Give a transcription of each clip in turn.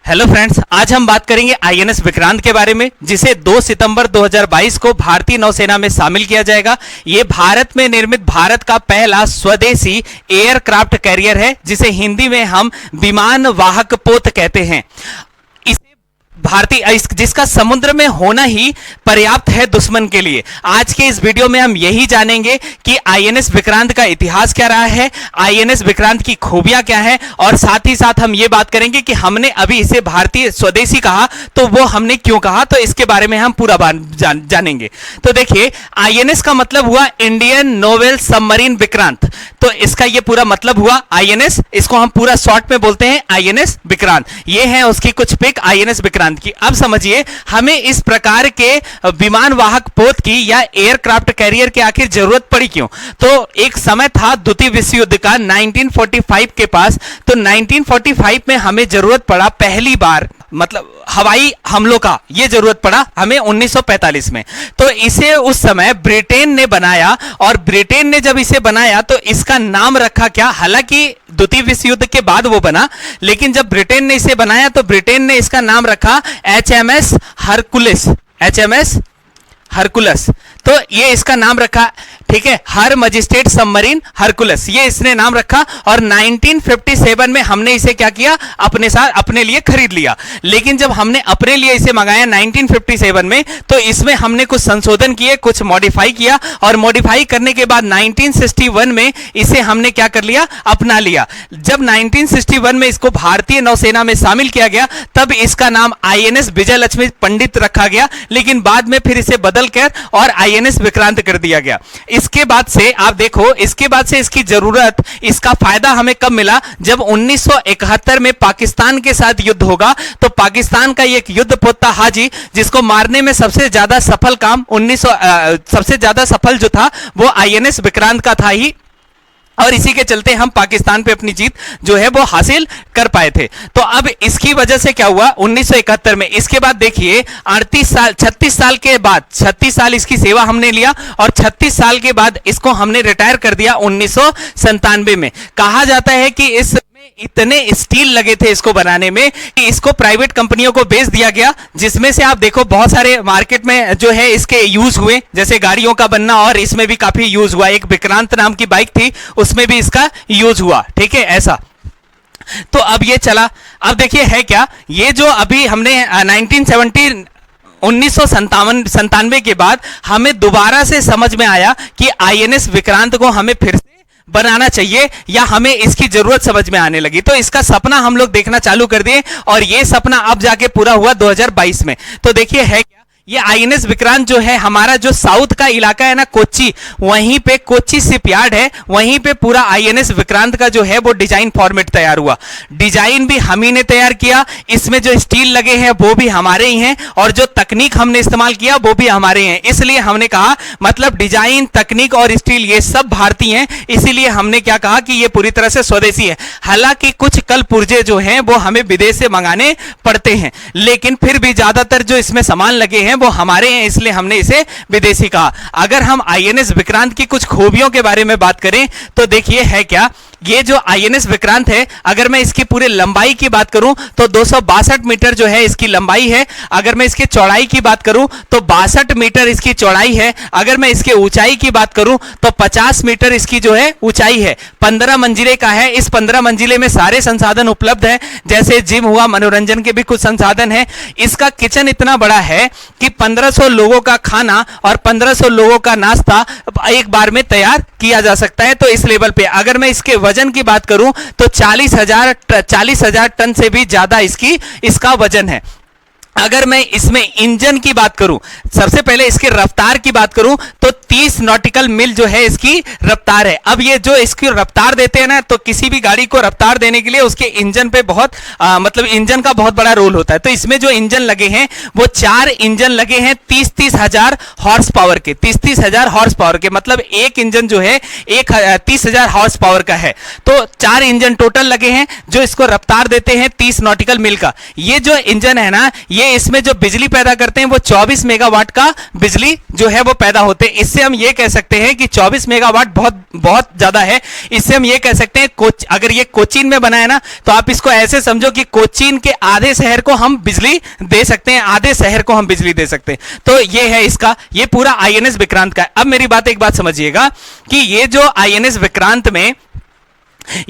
Hello friends, आज हम बात करेंगे आईएनएस विक्रांत के बारे में, जिसे 2 सितंबर 2022 को भारतीय नौसेना में शामिल किया जाएगा। ये भारत में निर्मित भारत का पहला स्वदेशी एयरक्राफ्ट कैरियर है, जिसे हिंदी में हम विमान वाहक पोत कहते हैं। जिसका समुद्र में होना ही पर्याप्त है दुश्मन के लिए। आज के इस वीडियो में हम यही जानेंगे कि आईएनएस विक्रांत का इतिहास क्या रहा है, आईएनएस विक्रांत की खूबियां क्या है, और साथ ही साथ हम ये बात करेंगे कि हमने अभी इसे भारतीय स्वदेशी कहा तो वो हमने क्यों कहा, तो इसके बारे में हम पूरा जानेंगे। तो देखिए, आईएनएस का मतलब हुआ इंडियन नोवेल सबमरीन विक्रांत। तो इसका ये पूरा मतलब हुआ आईएनएस, इसको हम पूरा शॉर्ट में बोलते हैं आईएनएस विक्रांत। ये है उसकी कुछ पिक आईएनएस विक्रांत की। अब समझिए, हमें इस प्रकार के विमान वाहक पोत की या एयरक्राफ्ट कैरियर की आखिर जरूरत पड़ी क्यों। तो एक समय था द्वितीय विश्व युद्ध का 1945 के पास, तो 1945 में हमें जरूरत पड़ा पहली बार, मतलब हवाई हमलों का ये जरूरत पड़ा हमें 1945 में। तो इसे उस समय ब्रिटेन ने बनाया, और ब्रिटेन ने जब इसे बनाया तो इसका नाम रखा क्या, हालांकि द्वितीय विश्व युद्ध के बाद वो बना, लेकिन जब ब्रिटेन ने इसे बनाया तो ब्रिटेन ने इसका नाम रखा HMS हरकुलिस। HMS हरकुलस, तो ये इसका नाम रखा, ठीक है, हर मजिस्ट्रेट सबमरीन हरकुलस, ये इसने नाम रखा। और 1957 में हमने इसे क्या किया, अपने साथ अपने लिए खरीद लिया। लेकिन जब हमने अपने लिए इसे मंगाया 1957 में, तो इसमें हमने कुछ संशोधन किए, कुछ मॉडिफाई किया, और मॉडिफाई करने के बाद 1961 में इसे हमने क्या कर लिया, अपना लिया। जब 1961 में इसको भारतीय नौसेना में शामिल किया गया, तब इसका नाम आईएनएस विजय लक्ष्मी पंडित रखा गया, लेकिन बाद में फिर इसे बदलकर और आईएनएस विक्रांत कर दिया गया। इसके बाद से आप देखो, इसके बाद से इसकी जरूरत, इसका फायदा हमें कब मिला, जब 1971 में पाकिस्तान के साथ युद्ध होगा। तो पाकिस्तान का एक युद्ध पोत था हाजी, जिसको मारने में सबसे ज्यादा सफल काम सबसे ज्यादा सफल जो था वो आईएनएस विक्रांत का था ही, और इसी के चलते हम पाकिस्तान पे अपनी जीत जो है वो हासिल कर पाए थे। तो अब इसकी वजह से क्या हुआ 1971 में, इसके बाद देखिए 36 साल के बाद, 36 साल इसकी सेवा हमने लिया, और 36 साल के बाद इसको हमने रिटायर कर दिया 1997 में। कहा जाता है कि इस इतने स्टील लगे थे इसको बनाने में कि इसको प्राइवेट कंपनियों को बेच दिया गया, जिसमें से आप देखो बहुत सारे मार्केट में जो है इसके यूज हुए, जैसे गाड़ियों का बनना, और इसमें भी काफी यूज हुआ। एक विक्रांत नाम की बाइक थी, उसमें भी इसका यूज हुआ, ठीक है, ऐसा। तो अब ये चला, अब देखिए है क्या, ये जो अभी हमने 1997 के बाद हमें दोबारा से समझ में आया कि आईएनएस विक्रांत को हमें फिर से बनाना चाहिए, या हमें इसकी जरूरत समझ में आने लगी। तो इसका सपना हम लोग देखना चालू कर दिए, और ये सपना अब जाके पूरा हुआ 2022 में। तो देखिए है क्या, ये आईएनएस विक्रांत जो है, हमारा जो साउथ का इलाका है ना कोच्चि, वहीं पे कोच्चि शिपयार्ड है, वहीं पे पूरा आईएनएस विक्रांत का जो है वो डिजाइन फॉर्मेट तैयार हुआ। डिजाइन भी हम ही ने तैयार किया, इसमें जो स्टील लगे हैं वो भी हमारे ही हैं, और जो तकनीक हमने इस्तेमाल किया वो भी हमारे हैं। इसलिए हमने कहा, मतलब डिजाइन, तकनीक और स्टील ये सब भारतीय हैं, इसीलिए हमने क्या कहा कि ये पूरी तरह से स्वदेशी है। हालांकि कुछ कल पुर्जे जो हैं वो हमें विदेश से मंगाने पड़ते हैं, लेकिन फिर भी ज्यादातर जो इसमें सामान लगे हैं वो हमारे हैं, इसलिए हमने इसे विदेशी कहा। अगर हम आईएनएस विक्रांत की कुछ खूबियों के बारे में बात करें तो देखिए है क्या, ये जो आईएनएस विक्रांत है, अगर मैं इसकी पूरी लंबाई की बात करूं तो 262 मीटर जो है इसकी लंबाई है। अगर मैं इसकी चौड़ाई की बात करूं तो 62 मीटर इसकी चौड़ाई है। अगर मैं इसके ऊंचाई की बात करूं तो 50 मीटर इसकी जो है ऊंचाई है। 15 मंजिले का है। इस 15 मंजिले में सारे संसाधन उपलब्ध है, जैसे जिम हुआ, मनोरंजन के भी कुछ संसाधन है। इसका किचन इतना बड़ा है कि 1500 लोगों का खाना और 1500 लोगों का नाश्ता एक बार में तैयार किया जा सकता है। तो इस लेवल पे अगर मैं इसके वजन की बात करूं तो 40,000 टन से भी ज्यादा इसका वजन है। अगर मैं इसमें इंजन की बात करूं, सबसे पहले इसके रफ्तार की बात करूं तो 30 नॉटिकल मील जो है इसकी रफ्तार है। अब ये जो इसकी रफ्तार देते हैं ना, तो किसी भी गाड़ी को रफ्तार देने के लिए उसके इंजन पे बहुत मतलब इंजन का बहुत बड़ा रोल होता है। तो इसमें जो इंजन लगे हैं वो 4 इंजन लगे हैं 30-30 हजार हॉर्स पावर के, 30-30 हजार हॉर्स पावर के, मतलब एक इंजन जो है 30,000 हॉर्स पावर का है। तो 4 इंजन टोटल लगे हैं जो इसको रफ्तार देते हैं 30 नॉटिकल मील का। ये जो इंजन है ना, ये इसमें जो बिजली पैदा करते हैं वो 24 मेगावाट का बिजली जो है वो पैदा होते हैं। इससे इससे हम ये कह सकते हैं कि 24 मेगावाट बहुत बहुत ज्यादा है। इससे हम ये कह सकते हैं अगर ये कोचीन में बना है ना, तो आप इसको ऐसे समझो कि कोचीन के आधे शहर को हम बिजली दे सकते हैं, आधे शहर को हम बिजली दे सकते हैं। तो ये है इसका, ये पूरा आईएनएस विक्रांत का है। अब मेरी बात एक बात समझिएगा कि ये जो आईएनएस विक्रांत में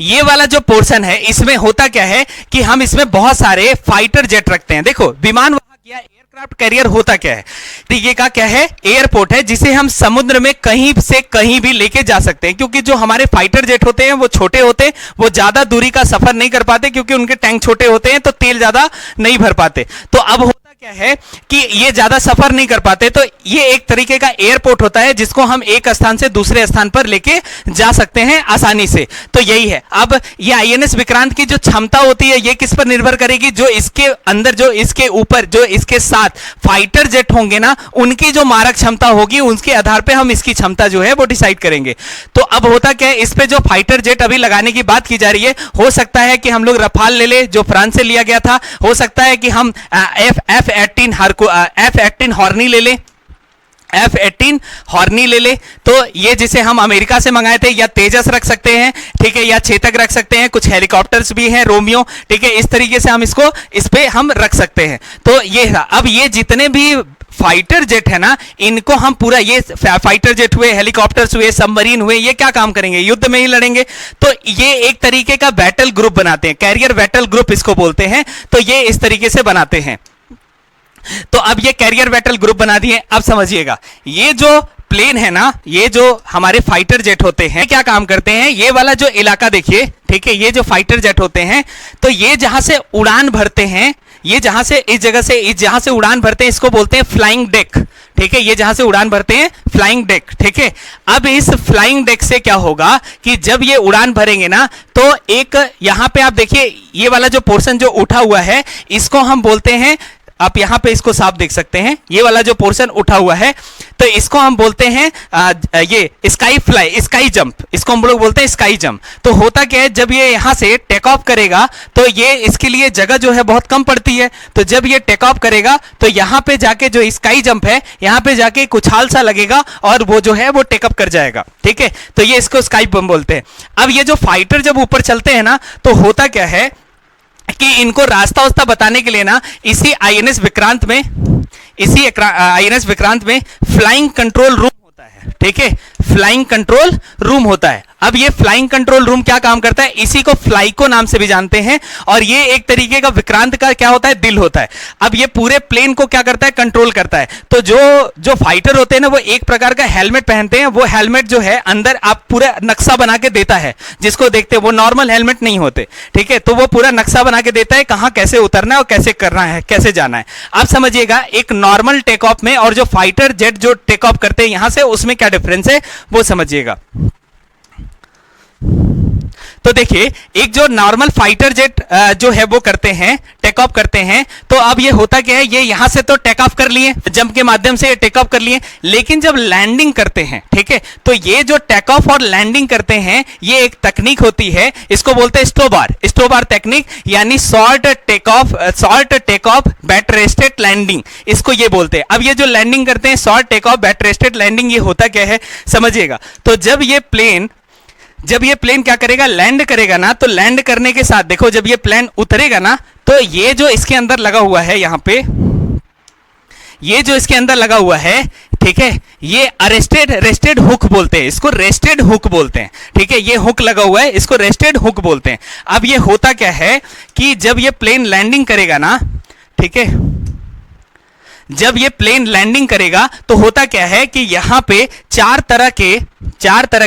ये वाला जो पोर्शन है, इसमें होता क्या है कि हम इसमें बहुत सारे फाइटर जेट रखते हैं। देखो विमान वहां किया, एयरक्राफ्ट कैरियर होता क्या है, तो ये का क्या है, एयरपोर्ट है जिसे हम समुद्र में कहीं से कहीं भी लेके जा सकते हैं। क्योंकि जो हमारे फाइटर जेट होते हैं वो छोटे होते हैं, वो ज्यादा दूरी का सफर नहीं कर पाते क्योंकि उनके टैंक छोटे होते हैं, तो तेल ज्यादा नहीं भर पाते। तो अब क्या है कि ये ज्यादा सफर नहीं कर पाते, तो ये एक तरीके का एयरपोर्ट होता है जिसको हम एक स्थान से दूसरे स्थान पर लेके जा सकते हैं आसानी से। तो यही है। अब ये आईएनएस विक्रांत की जो क्षमता होती है ये किस पर निर्भर करेगी, जो इसके अंदर, जो इसके ऊपर, जो इसके साथ फाइटर जेट होंगे ना, उनकी जो मारक क्षमता होगी उसके आधार पर हम इसकी क्षमता जो है वो डिसाइड करेंगे। तो अब होता क्या है, इस पे जो फाइटर जेट अभी लगाने की बात की जा रही है, हो सकता है कि हम लोग रफाल ले ले जो फ्रांस से लिया गया था, हो सकता है कि हम F-18 हॉर्नी ले ले, F-18 हॉर्नी ले ले। तो ये जिसे हम अमेरिका से मंगाए थे, या तेजस रख सकते हैं, ठीक है, या चेतक रख सकते हैं, कुछ हेलीकॉप्टर्स भी हैं, रोमियो, ठीक है, इस तरीके से हम इसको इस पे हम रख सकते हैं। तो ये अब ये जितने भी फाइटर जेट है ना, इनको हम पूरा, ये फाइटर जेट हुए, हेलीकॉप्टर्स हुए, सबमरीन हुए, ये क्या काम करेंगे, युद्ध में ही लड़ेंगे। तो ये एक तरीके का बैटल ग्रुप बनाते हैं, कैरियर बैटल ग्रुप इसको बोलते हैं। तो ये इस तरीके से बनाते हैं। तो अब ये कैरियर बैटल ग्रुप बना दिए। अब समझिएगा, ये जो प्लेन है ना, ये जो हमारे फाइटर जेट होते हैं क्या काम करते हैं, ये वाला जो इलाका देखिए, ठीक है, ये जो फाइटर जेट होते हैं, तो ये जहां से उड़ान भरते हैं, ये जहां से इस जगह से जहां से उड़ान भरते हैं, इसको बोलते हैं फ्लाइंग डेक, ठीक है, ये जहां से उड़ान भरते हैं फ्लाइंग डेक, ठीक है। अब इस फ्लाइंग डेक से क्या होगा कि जब ये उड़ान भरेंगे ना, तो एक यहां पे आप देखिए, ये वाला जो पोर्शन जो उठा हुआ है, इसको हम बोलते हैं, आप यहां पे इसको साफ देख सकते हैं, ये वाला जो पोर्शन उठा हुआ है, तो इसको हम बोलते हैं ये स्काई फ्लाई, स्काई जंप, इसको हम लोग बोलते हैं स्काई जंप। तो होता क्या है, जब ये यहां से टेक ऑफ करेगा तो ये इसके लिए जगह जो है बहुत कम पड़ती है। तो जब ये टेक ऑफ करेगा तो यहां पे जाके जो स्काई जंप है, यहां पे जाके कुछाल सा लगेगा और वो जो है वो टेकअप कर जाएगा, ठीक है। तो ये इसको स्काई बम बोलते हैं। अब ये जो फाइटर जब ऊपर चलते हैं ना, तो होता क्या है कि इनको रास्ता वास्ता बताने के लिए ना, इसी आईएनएस विक्रांत में फ्लाइंग कंट्रोल रूम होता है, ठीक है, फ्लाइंग कंट्रोल रूम होता है। अब ये फ्लाइंग कंट्रोल रूम क्या काम करता है, इसी को फ्लाइको नाम से भी जानते हैं, और ये एक तरीके का विक्रांत का क्या होता है, दिल होता है। अब ये पूरे प्लेन को क्या करता है, कंट्रोल करता है। तो जो फाइटर होते हैं ना, वो एक प्रकार का हेलमेट पहनते हैं, वो हेलमेट जो है अंदर आप पूरा नक्शा बना के देता है, जिसको देखते हैं, वो नॉर्मल हेलमेट नहीं होते, ठीक है। तो वो पूरा नक्शा बना के देता है, कहां कैसे उतरना है और कैसे करना है, कैसे जाना है। आप समझिएगा, एक नॉर्मल टेक ऑफ में और जो फाइटर जेट जो टेक ऑफ करते हैं यहां से, उसमें क्या डिफरेंस है वो समझिएगा। तो देखिए, एक जो नॉर्मल फाइटर जेट जो है वो करते हैं, टेक ऑफ करते हैं, तो अब ये होता क्या है, ये यहां से तो टेक ऑफ कर लिए, जंप के माध्यम से टेक ऑफ कर लिए, लेकिन जब लैंडिंग करते हैं, ठीक है, तो ये जो टेक ऑफ और लैंडिंग करते हैं, ये एक तकनीक होती है, इसको बोलते हैं स्टोबार टेक्निक, यानी short take off but arrested landing, इसको ये बोलते हैं। अब ये जो लैंडिंग करते हैं, short take off but arrested landing, ये होता क्या है समझिएगा। तो जब ये प्लेन क्या करेगा, लैंड करेगा ना, तो लैंड करने के साथ देखो, जब ये प्लेन उतरेगा ना, तो ये जो इसके अंदर लगा हुआ है, यहां पे ये जो इसके अंदर लगा हुआ है, ठीक है, ये रेस्टेड हुक बोलते हैं, इसको रेस्टेड हुक बोलते हैं, ठीक है, ये हुक लगा हुआ है, इसको रेस्टेड हुक बोलते हैं। अब ये होता क्या है कि जब ये प्लेन लैंडिंग करेगा ना, ठीक है, जब ये प्लेन लैंडिंग करेगा तो होता क्या है कि यहां पे चार तरह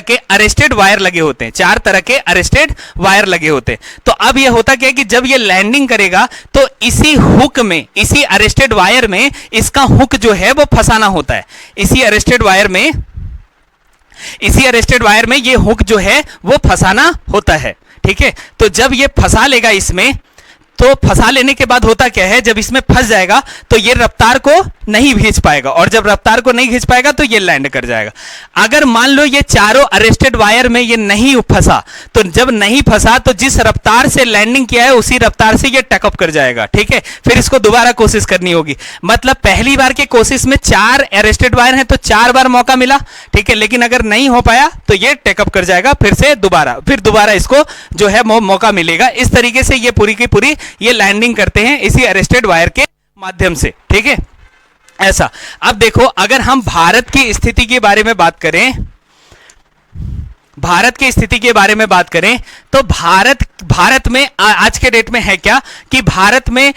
के अरेस्टेड वायर लगे होते हैं, चार तरह के अरेस्टेड वायर लगे होते हैं। तो अब ये होता क्या है कि जब ये लैंडिंग करेगा तो इसी हुक में, इसी अरेस्टेड वायर में इसका हुक जो है वो फंसाना होता है, इसी अरेस्टेड वायर में ये हुक जो है वो फंसाना होता है, ठीक है। तो जब ये फंसा लेगा इसमें, तो फंसा लेने के बाद होता क्या है, जब इसमें फंस जाएगा तो ये रफ्तार को नहीं खींच पाएगा, और जब रफ्तार को नहीं खींच पाएगा तो ये लैंड कर जाएगा। अगर मान लो ये चारों अरेस्टेड वायर में ये नहीं फंसा, तो जब नहीं फंसा तो जिस रफ्तार से लैंडिंग किया है उसी रफ्तार से ये टकअप कर जाएगा। ठीक है, फिर इसको दोबारा कोशिश करनी होगी। मतलब पहली बार के कोशिश में 4 अरेस्टेड वायर हैं तो 4 बार मौका मिला। ठीक है, लेकिन अगर नहीं हो पाया तो ये टेकअप कर जाएगा, फिर दोबारा इसको जो है मौका मिलेगा। इस तरीके से ये पूरी की पूरी ये लैंडिंग करते हैं इसी अरेस्टेड वायर के माध्यम से। ठीक है, ऐसा। अब देखो, अगर हम भारत की स्थिति के बारे में बात करें, भारत की स्थिति के बारे में बात करें तो भारत में आज के डेट में है क्या कि भारत में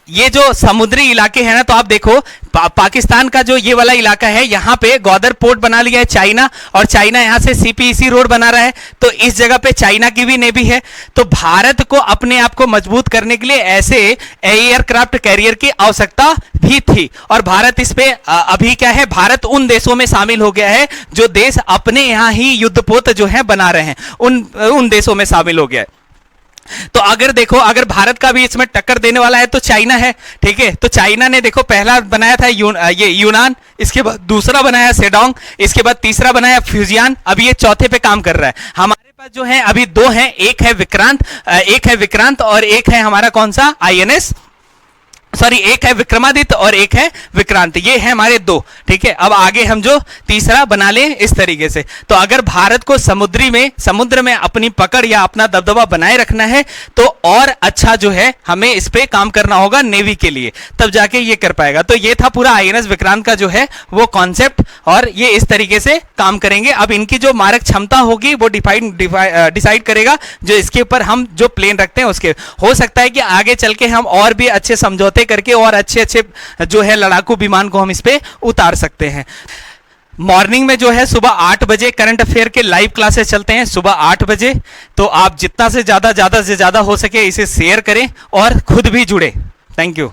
ये जो समुद्री इलाके हैं ना, तो आप देखो पाकिस्तान का जो ये वाला इलाका है, यहाँ पे ग्वादर पोर्ट बना लिया है चाइना, और चाइना यहाँ से सीपीईसी रोड बना रहा है, तो इस जगह पे चाइना की भी नेवी है। तो भारत को अपने आप को मजबूत करने के लिए ऐसे एयरक्राफ्ट कैरियर की आवश्यकता भी थी, और भारत इस पे अभी क्या है, भारत उन देशों में शामिल हो गया है जो देश अपने यहाँ ही युद्धपोत जो है बना रहे हैं, उन देशों में शामिल हो गया है। तो अगर देखो, अगर भारत का भी इसमें टक्कर देने वाला है तो चाइना है। ठीक है, तो चाइना ने देखो पहला बनाया था ये यूनान, इसके बाद दूसरा बनाया सेडोंग, इसके बाद तीसरा बनाया फ्यूजियान, अभी ये चौथे पे काम कर रहा है। हमारे पास जो है अभी 2 हैं, एक है विक्रांत और एक है हमारा कौन सा एक है विक्रमादित्य और एक है विक्रांत, ये है हमारे 2। ठीक है, अब आगे हम जो तीसरा बना लें इस तरीके से। तो अगर भारत को समुद्र में अपनी पकड़ या अपना दबदबा बनाए रखना है तो और अच्छा जो है हमें इस पे काम करना होगा नेवी के लिए, तब जाके ये कर पाएगा। तो ये था पूरा आईएनएस विक्रांत का जो है वो कॉन्सेप्ट, और ये इस तरीके से काम करेंगे। अब इनकी जो मारक क्षमता होगी वो डिसाइड करेगा जो इसके ऊपर हम जो प्लेन रखते हैं उसके। हो सकता है कि आगे चल के हम और भी अच्छे समझौते करके और अच्छे जो है लड़ाकू विमान को हम इस पे उतार सकते हैं। मॉर्निंग में जो है सुबह 8 बजे करंट अफेयर के लाइव क्लासेस चलते हैं, सुबह 8 बजे। तो आप जितना से ज्यादा हो सके इसे शेयर करें और खुद भी जुड़े। Thank you.